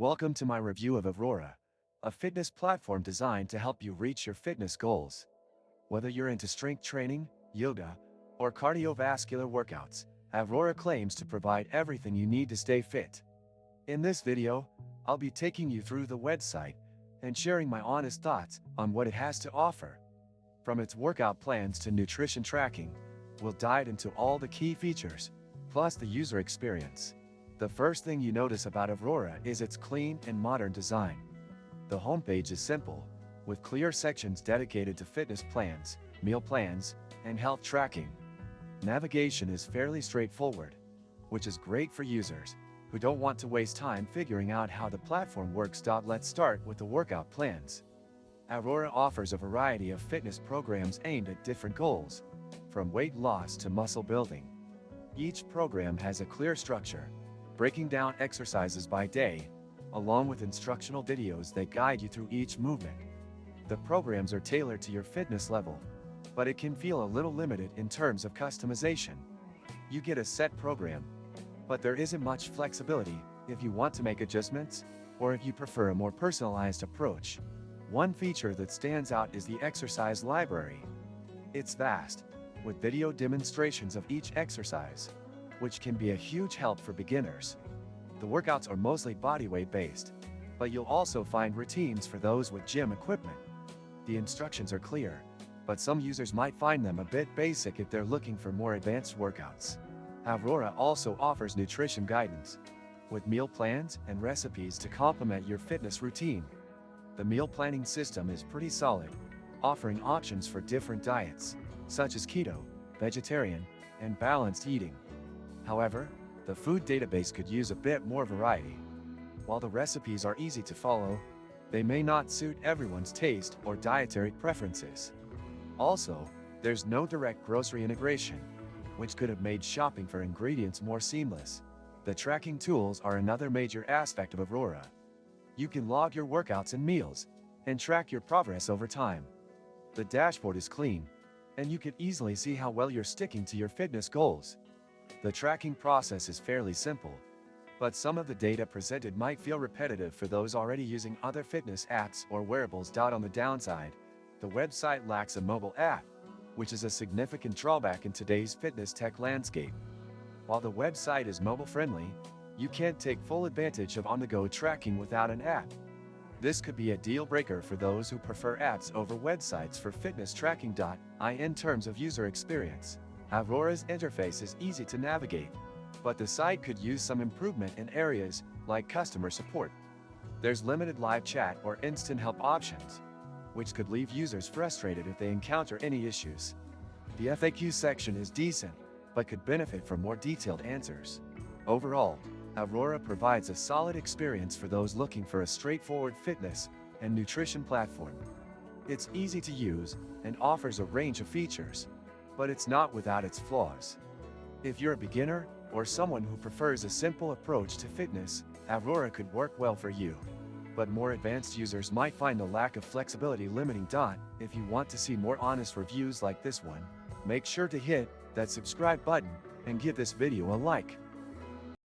Welcome to my review of Avrora, a fitness platform designed to help you reach your fitness goals. Whether you're into strength training, yoga, or cardiovascular workouts, Avrora claims to provide everything you need to stay fit. In this video, I'll be taking you through the website and sharing my honest thoughts on what it has to offer. From its workout plans to nutrition tracking, we'll dive into all the key features, plus the user experience. The first thing you notice about Avrora is its clean and modern design. The homepage is simple, with clear sections dedicated to fitness plans, meal plans, and health tracking. Navigation is fairly straightforward, which is great for users who don't want to waste time figuring out how the platform works. Let's start with the workout plans. Avrora offers a variety of fitness programs aimed at different goals, from weight loss to muscle building. Each program has a clear structure, breaking down exercises by day, along with instructional videos that guide you through each movement. The programs are tailored to your fitness level, but it can feel a little limited in terms of customization. You get a set program, but there isn't much flexibility if you want to make adjustments, or if you prefer a more personalized approach. One feature that stands out is the exercise library. It's vast, with video demonstrations of each exercise, which can be a huge help for beginners. The workouts are mostly bodyweight based, but you'll also find routines for those with gym equipment. The instructions are clear, but some users might find them a bit basic if they're looking for more advanced workouts. Avrora also offers nutrition guidance, with meal plans and recipes to complement your fitness routine. The meal planning system is pretty solid, offering options for different diets, such as keto, vegetarian, and balanced eating. However, the food database could use a bit more variety. While the recipes are easy to follow, they may not suit everyone's taste or dietary preferences. Also, there's no direct grocery integration, which could have made shopping for ingredients more seamless. The tracking tools are another major aspect of Avrora. You can log your workouts and meals, and track your progress over time. The dashboard is clean, and you can easily see how well you're sticking to your fitness goals. The tracking process is fairly simple, but some of the data presented might feel repetitive for those already using other fitness apps or wearables. On the downside, the website lacks a mobile app, which is a significant drawback in today's fitness tech landscape. While the website is mobile-friendly, you can't take full advantage of on-the-go tracking without an app. This could be a deal breaker for those who prefer apps over websites for fitness tracking. In terms of user experience, Avrora's interface is easy to navigate, but the site could use some improvement in areas like customer support. There's limited live chat or instant help options, which could leave users frustrated if they encounter any issues. The FAQ section is decent, but could benefit from more detailed answers. Overall, Avrora provides a solid experience for those looking for a straightforward fitness and nutrition platform. It's easy to use and offers a range of features, but it's not without its flaws. If you're a beginner or someone who prefers a simple approach to fitness, Avrora could work well for you. But more advanced users might find the lack of flexibility limiting. If you want to see more honest reviews like this one, make sure to hit that subscribe button and give this video a like.